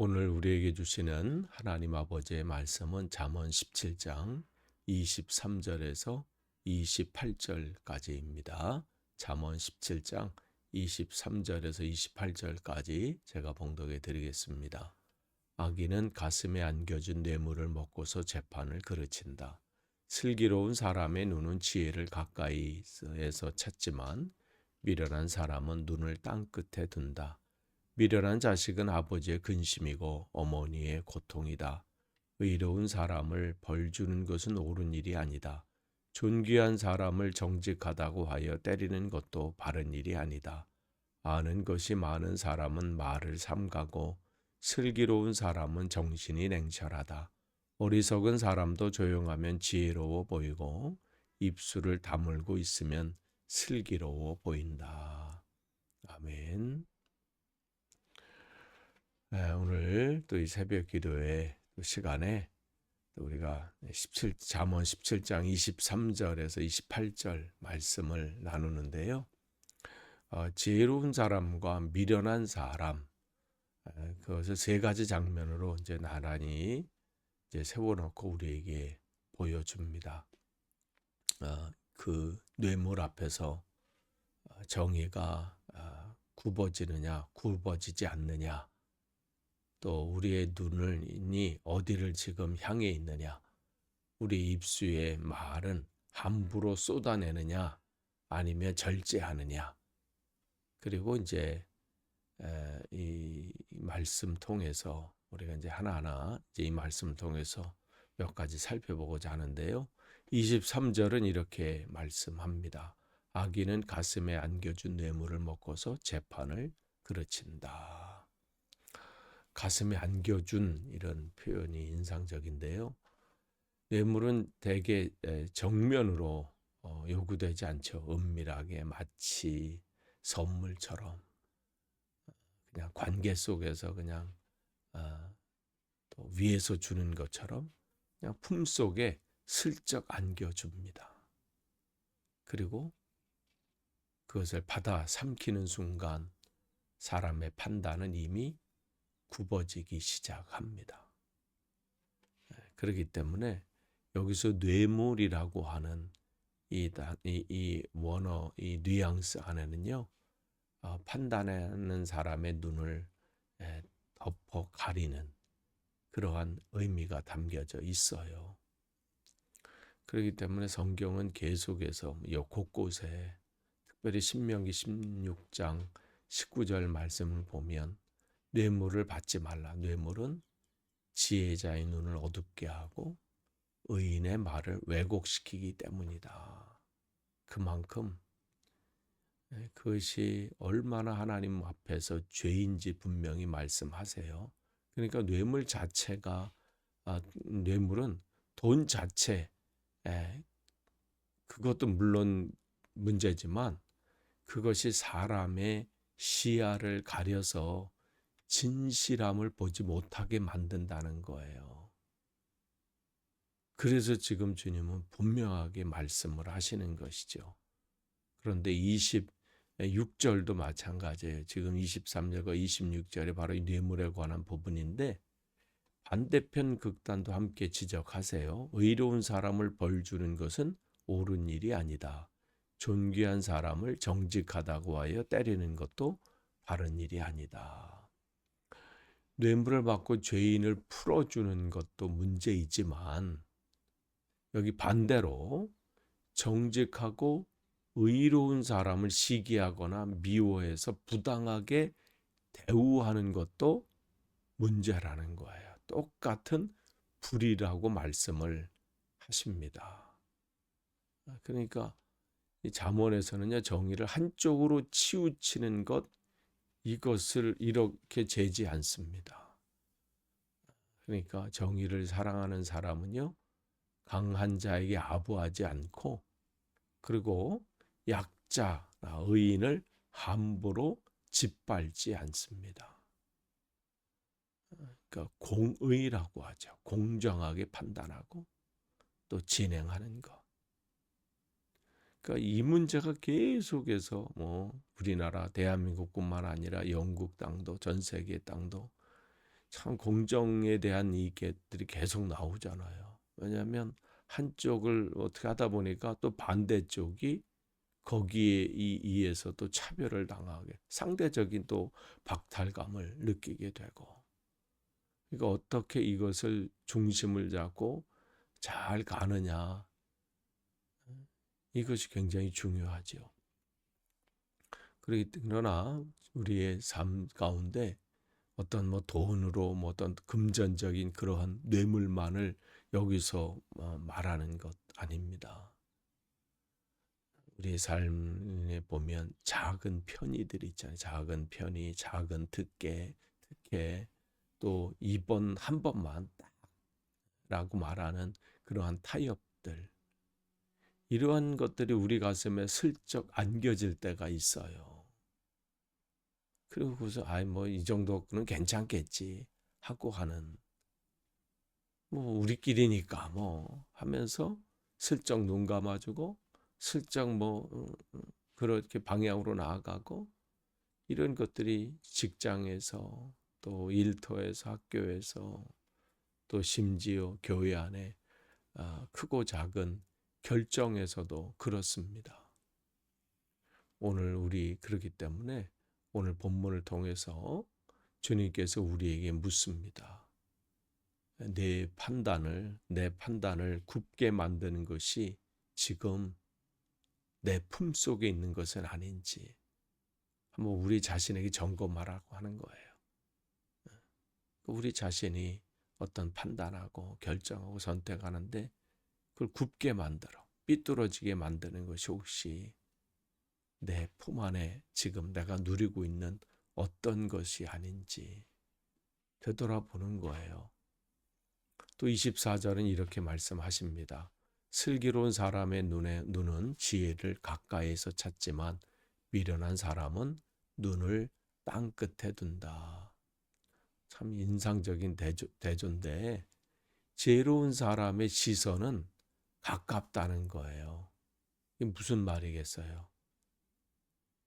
오늘 우리에게 주시는 하나님 아버지의 말씀은 잠언 17장 23절에서 28절까지입니다. 잠언 17장 23절에서 28절까지 제가 봉독해 드리겠습니다. 악인은 가슴에 안겨준 뇌물을 먹고서 재판을 그르친다. 슬기로운 사람의 눈은 지혜를 가까이에서 찾지만 미련한 사람은 눈을 땅 끝에 둔다. 미련한 자식은 아버지의 근심이고 어머니의 고통이다. 의로운 사람을 벌 주는 것은 옳은 일이 아니다. 존귀한 사람을 정직하다고 하여 때리는 것도 바른 일이 아니다. 아는 것이 많은 사람은 말을 삼가고 슬기로운 사람은 정신이 냉철하다. 어리석은 사람도 조용하면 지혜로워 보이고 입술을 다물고 있으면 슬기로워 보인다. 아멘. 오늘 또 이 새벽 기도회 시간에 또 우리가 잠언 17장 23절에서 28절 말씀을 나누는데요. 지혜로운 사람과 미련한 사람, 그것을 세 가지 장면으로 이제 나란히 이제 세워놓고 우리에게 보여줍니다. 그 뇌물 앞에서 정의가 굽어지느냐, 굽어지지 않느냐, 또 우리의 눈이 어디를 지금 향해 있느냐, 우리 입수의 말은 함부로 쏟아내느냐, 아니면 절제하느냐. 그리고 이제 이 말씀 통해서 우리가 이제 하나하나 이제 이 말씀 통해서 몇 가지 살펴보고자 하는데요. 23절은 이렇게 말씀합니다. 악인은 가슴에 안겨준 뇌물을 먹고서 재판을 그르친다. 가슴에 안겨준 이런 표현이 인상적인데요. 뇌물은 대개 정면으로 요구되지 않죠. 은밀하게 마치 선물처럼 그냥 관계 속에서 그냥 또 위에서 주는 것처럼 그냥 품속에 슬쩍 안겨줍니다. 그리고 그것을 받아 삼키는 순간 사람의 판단은 이미 굽어지기 시작합니다. 그렇기 때문에 여기서 뇌물이라고 하는 이 원어, 이 뉘앙스 안에는요, 판단하는 사람의 눈을 덮어 가리는 그러한 의미가 담겨져 있어요. 그렇기 때문에 성경은 계속해서 곳곳에 특별히 신명기 16장 19절 말씀을 보면 뇌물을 받지 말라. 뇌물은 지혜자의 눈을 어둡게 하고 의인의 말을 왜곡시키기 때문이다. 그만큼 그것이 얼마나 하나님 앞에서 죄인지 분명히 말씀하세요. 그러니까 뇌물 자체가 뇌물은 돈 자체 그것도 물론 문제지만 그것이 사람의 시야를 가려서 진실함을 보지 못하게 만든다는 거예요. 그래서 지금 주님은 분명하게 말씀을 하시는 것이죠. 그런데 26절도 마찬가지예요. 지금 23절과 26절에 바로 이 뇌물에 관한 부분인데 반대편 극단도 함께 지적하세요. 의로운 사람을 벌 주는 것은 옳은 일이 아니다. 존귀한 사람을 정직하다고 하여 때리는 것도 바른 일이 아니다. 뇌물을 받고 죄인을 풀어주는 것도 문제이지만 여기 반대로 정직하고 의로운 사람을 시기하거나 미워해서 부당하게 대우하는 것도 문제라는 거예요. 똑같은 불이라고 말씀을 하십니다. 그러니까 이 잠언에서는요, 정의를 한쪽으로 치우치는 것, 이것을 이렇게 재지 않습니다. 그러니까 정의를 사랑하는 사람은요, 강한 자에게 아부하지 않고, 그리고 약자나 의인을 함부로 짓밟지 않습니다. 그러니까 공의라고 하죠. 공정하게 판단하고 또 진행하는 것. 그러니까 이 문제가 계속해서 우리나라 대한민국뿐만 아니라 영국 땅도 전 세계 땅도 참 공정에 대한 이게들이 계속 나오잖아요. 왜냐하면 한쪽을 어떻게 하다 보니까 또 반대쪽이 거기에 의해서 또 차별을 당하게 상대적인 또 박탈감을 느끼게 되고 그러니까 어떻게 이것을 중심을 잡고 잘 가느냐 이것이 굉장히 중요하죠. 그러나 우리의 삶 가운데 어떤 뭐 돈으로 뭐 어떤 금전적인 그러한 뇌물만을 여기서 말하는 것 아닙니다. 우리의 삶에 보면 작은 편의들이 있잖아요. 작은 편의, 작은 특혜, 또 이번 한 번만 딱라고 말하는 그러한 타협들. 이러한 것들이 우리 가슴에 슬쩍 안겨질 때가 있어요. 그리고 그래서 뭐 이 정도는 괜찮겠지 하고 하는 뭐 우리끼리니까 뭐 하면서 슬쩍 눈 감아주고 슬쩍 뭐 그렇게 방향으로 나아가고 이런 것들이 직장에서 또 일터에서 학교에서 또 심지어 교회 안에 크고 작은 결정에서도 그렇습니다. 오늘 우리 그렇기 때문에 오늘 본문을 통해서 주님께서 우리에게 묻습니다. 내 판단을 굽게 만드는 것이 지금 내 품속에 있는 것은 아닌지 한번 우리 자신에게 점검하라고 하는 거예요. 우리 자신이 어떤 판단하고 결정하고 선택하는데 그걸 굽게 만들어 삐뚤어지게 만드는 것이 혹시 내 품 안에 지금 내가 누리고 있는 어떤 것이 아닌지 되돌아보는 거예요. 또 24절은 이렇게 말씀하십니다. 슬기로운 사람의 눈은 지혜를 가까이에서 찾지만 미련한 사람은 눈을 땅 끝에 둔다. 참 인상적인 대조인데 지혜로운 사람의 시선은 가깝다는 거예요. 이게 무슨 말이겠어요?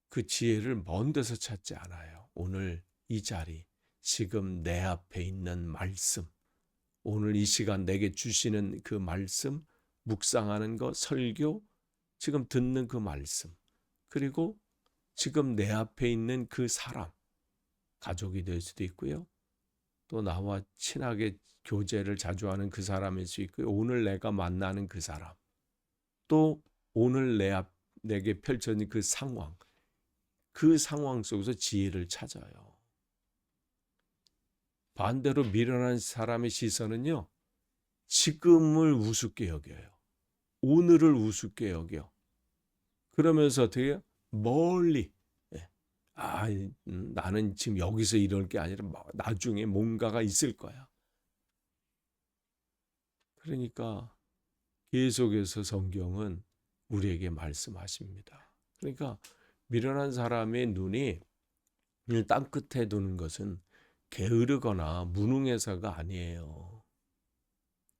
그 지혜를 먼 데서 찾지 않아요. 오늘 이 자리, 지금 내 앞에 있는 말씀, 오늘 이 시간 내게 주시는 그 말씀, 묵상하는 것, 설교, 지금 듣는 그 말씀, 그리고 지금 내 앞에 있는 그 사람, 가족이 될 수도 있고요. 또 나와 친하게 교제를 자주 하는 그 사람일 수 있고요. 오늘 내가 만나는 그 사람, 또 오늘 내게 펼쳐진 그 상황 속에서 지혜를 찾아요. 반대로 미련한 사람의 시선은요. 지금을 우습게 여겨요. 오늘을 우습게 여겨. 그러면서 어떻게 해요? 멀리 나는 지금 여기서 이럴 게 아니라 나중에 뭔가가 있을 거야. 그러니까 계속해서 성경은 우리에게 말씀하십니다. 그러니까 미련한 사람의 눈이 땅 끝에 두는 것은 게으르거나 무능해서가 아니에요.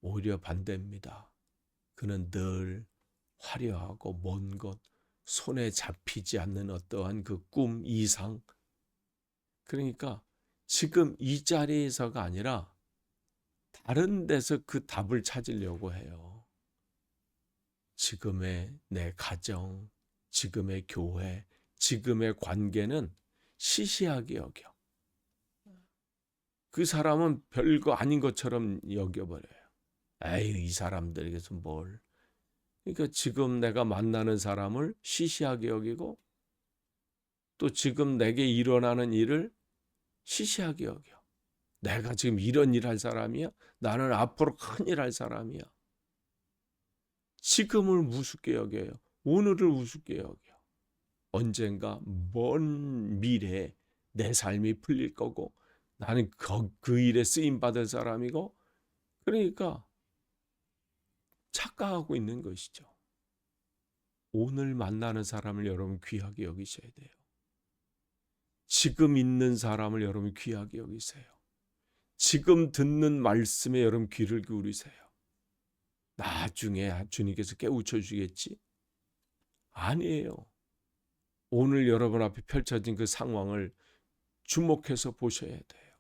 오히려 반대입니다. 그는 늘 화려하고 먼 것, 손에 잡히지 않는 어떠한 그 꿈 이상. 그러니까 지금 이 자리에서가 아니라 다른 데서 그 답을 찾으려고 해요. 지금의 내 가정, 지금의 교회, 지금의 관계는 시시하게 여겨. 그 사람은 별거 아닌 것처럼 여겨버려요. 에이, 이 사람들에게서 뭘. 그러니까 지금 내가 만나는 사람을 시시하게 여기고 또 지금 내게 일어나는 일을 시시하게 여겨. 내가 지금 이런 일 할 사람이야? 나는 앞으로 큰일 할 사람이야. 지금을 우습게 여겨요. 오늘을 우습게 여겨. 언젠가 먼 미래에 내 삶이 풀릴 거고 나는 그 일에 쓰임받을 사람이고 그러니까 착각하고 있는 것이죠. 오늘 만나는 사람을 여러분 귀하게 여기셔야 돼요. 지금 있는 사람을 여러분 귀하게 여기세요. 지금 듣는 말씀에 여러분 귀를 기울이세요. 나중에 주님께서 깨우쳐 주겠지? 아니에요. 오늘 여러분 앞에 펼쳐진 그 상황을 주목해서 보셔야 돼요.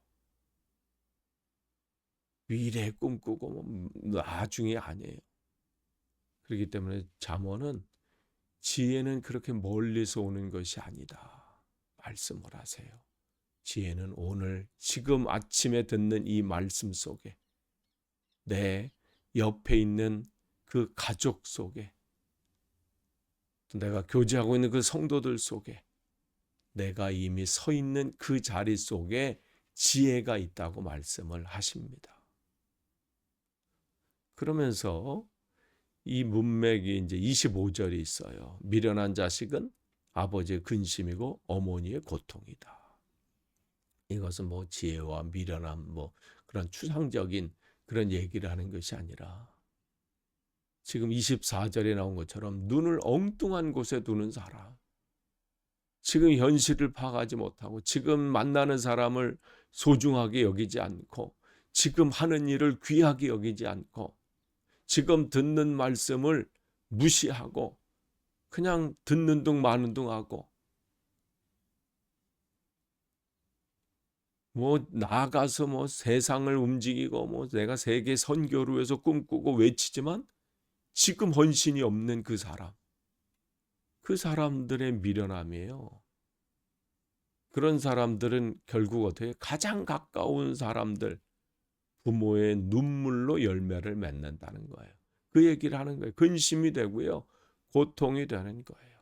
미래 꿈꾸고 나중에 아니에요. 그렇기 때문에 잠언은 지혜는 그렇게 멀리서 오는 것이 아니다 말씀을 하세요. 지혜는 오늘 지금 아침에 듣는 이 말씀 속에, 내 옆에 있는 그 가족 속에, 내가 교제하고 있는 그 성도들 속에, 내가 이미 서 있는 그 자리 속에 지혜가 있다고 말씀을 하십니다. 그러면서 이 문맥이 이제 25절이 있어요. 미련한 자식은 아버지의 근심이고 어머니의 고통이다. 이것은 뭐 지혜와 미련함 뭐 그런 추상적인 그런 얘기를 하는 것이 아니라, 지금 24절에 나온 것처럼 눈을 엉뚱한 곳에 두는 사람, 지금 현실을 파악하지 못하고 지금 만나는 사람을 소중하게 여기지 않고 지금 하는 일을 귀하게 여기지 않고 지금 듣는 말씀을 무시하고 그냥 듣는 둥 마는 둥 하고, 뭐 나가서 뭐 세상을 움직이고 뭐 내가 세계 선교를 위해서 꿈꾸고 외치지만 지금 헌신이 없는 그 사람, 그 사람들의 미련함이에요. 그런 사람들은 결국 어떻게 가장 가까운 사람들, 부모의 눈물로 열매를 맺는다는 거예요. 그 얘기를 하는 거예요. 근심이 되고요, 고통이 되는 거예요.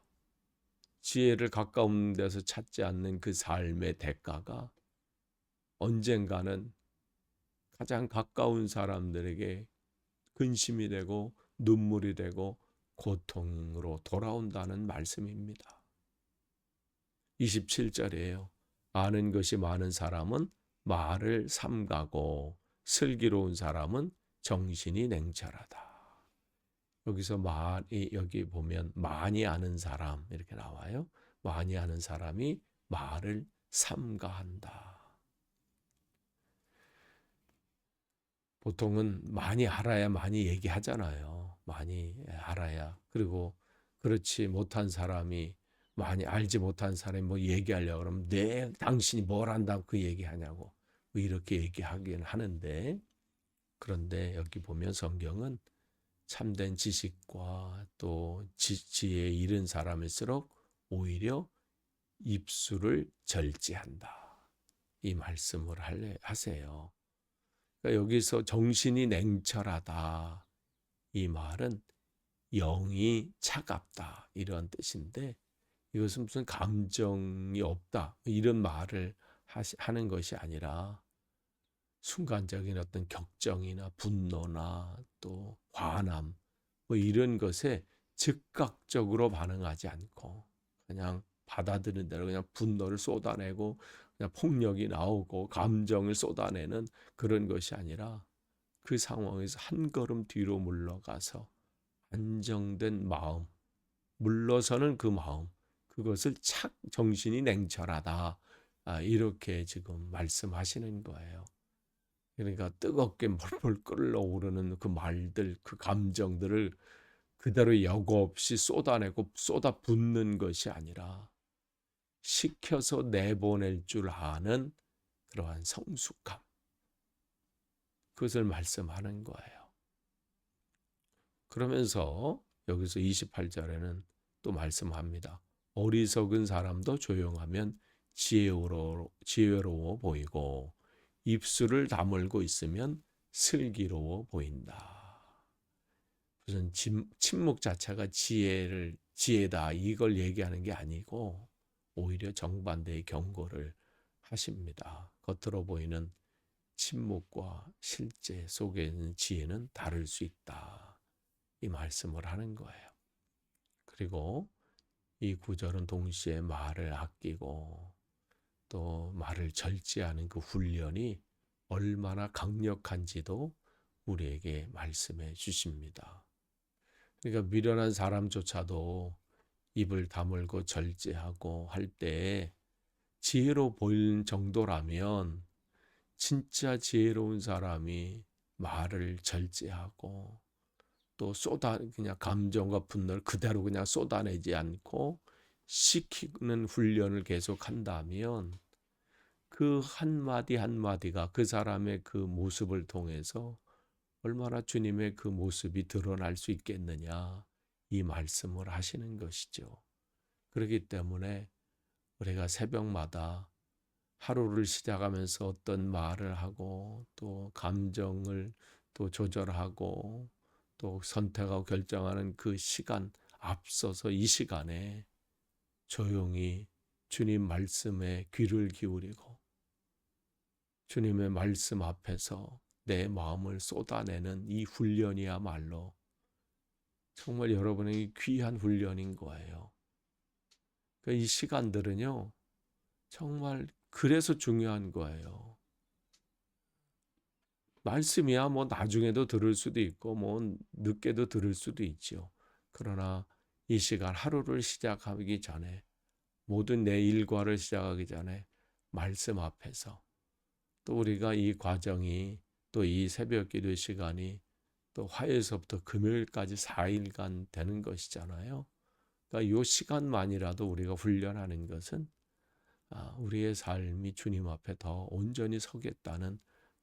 지혜를 가까운 데서 찾지 않는 그 삶의 대가가 언젠가는 가장 가까운 사람들에게 근심이 되고 눈물이 되고 고통으로 돌아온다는 말씀입니다. 27절이에요. 아는 것이 많은 사람은 말을 삼가고 슬기로운 사람은 정신이 냉철하다. 여기서 여기 보면 많이 아는 사람 이렇게 나와요. 많이 아는 사람이 말을 삼가한다. 보통은 많이 알아야 많이 얘기하잖아요. 많이 알아야. 그리고 그렇지 못한 사람이, 많이 알지 못한 사람이 뭐 얘기하려고 그러면 당신이 뭘 안다고 그 얘기하냐고 뭐 이렇게 얘기하긴 하는데, 그런데 여기 보면 성경은 참된 지식과 또 지혜에 이른 사람일수록 오히려 입술을 절제한다. 이 말씀을 하세요. 그러니까 여기서 정신이 냉철하다, 이 말은 영이 차갑다 이런 뜻인데, 이것은 무슨 감정이 없다 이런 말을 하는 것이 아니라 순간적인 어떤 격정이나 분노나 또 화남 뭐 이런 것에 즉각적으로 반응하지 않고 그냥 받아들이는 대로 그냥 분노를 쏟아내고 그냥 폭력이 나오고 감정을 쏟아내는 그런 것이 아니라, 그 상황에서 한 걸음 뒤로 물러가서 안정된 마음, 물러서는 그 마음, 그것을 정신이 냉철하다, 이렇게 지금 말씀하시는 거예요. 그러니까 뜨겁게 벌벌 끓어오르는 그 말들, 그 감정들을 그대로 여과 없이 쏟아내고 쏟아붓는 것이 아니라 식혀서 내보낼 줄 아는 그러한 성숙함, 그것을 말씀하는 거예요. 그러면서 여기서 28절에는 또 말씀합니다. 어리석은 사람도 조용하면 지혜로워 보이고 입술을 다물고 있으면 슬기로워 보인다. 무슨 침묵 자체가 지혜다 이걸 얘기하는 게 아니고 오히려 정반대의 경고를 하십니다. 겉으로 보이는 침묵과 실제 속에 있는 지혜는 다를 수 있다. 이 말씀을 하는 거예요. 그리고 이 구절은 동시에 말을 아끼고 또 말을 절제하는 그 훈련이 얼마나 강력한지도 우리에게 말씀해 주십니다. 그러니까 미련한 사람조차도 입을 다물고 절제하고 할 때 지혜로 보일 정도라면, 진짜 지혜로운 사람이 말을 절제하고 또 그냥 감정과 분노를 그대로 그냥 쏟아내지 않고 식히는 훈련을 계속 한다면 그 한마디 한마디가 그 사람의 그 모습을 통해서 얼마나 주님의 그 모습이 드러날 수 있겠느냐, 이 말씀을 하시는 것이죠. 그렇기 때문에 우리가 새벽마다 하루를 시작하면서 어떤 말을 하고 또 감정을 또 조절하고 또 선택하고 결정하는 그 시간, 앞서서 이 시간에 조용히 주님 말씀에 귀를 기울이고 주님의 말씀 앞에서 내 마음을 쏟아내는 이 훈련이야말로 정말 여러분에게 귀한 훈련인 거예요. 그러니까 이 시간들은요, 정말 그래서 중요한 거예요. 말씀이야 뭐 나중에도 들을 수도 있고 뭐 늦게도 들을 수도 있죠. 그러나 이 시간 하루를 시작하기 전에, 모든 내 일과를 시작하기 전에 말씀 앞에서, 또 우리가 이 과정이, 또 이 새벽 기도 시간이 또 화요일서부터 금요일까지 4일간 되는 것이잖아요. 그러니까 이 시간만이라도 우리가 훈련하는 것은 우리의 삶이 주님 앞에 더 온전히 서겠다는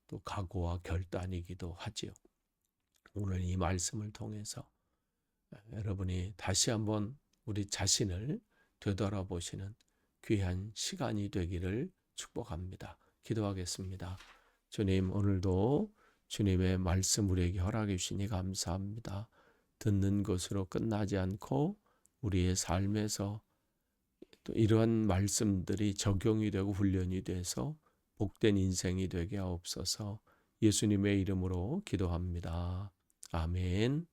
또 각오와 결단이기도 하지요. 오늘 이 말씀을 통해서 여러분이 다시 한번 우리 자신을 되돌아보시는 귀한 시간이 되기를 축복합니다. 기도하겠습니다. 주님, 오늘도 주님의 말씀 우리에게 허락해 주시니 감사합니다. 듣는 것으로 끝나지 않고 우리의 삶에서 또 이러한 말씀들이 적용이 되고 훈련이 돼서 복된 인생이 되게 하옵소서. 예수님의 이름으로 기도합니다. 아멘.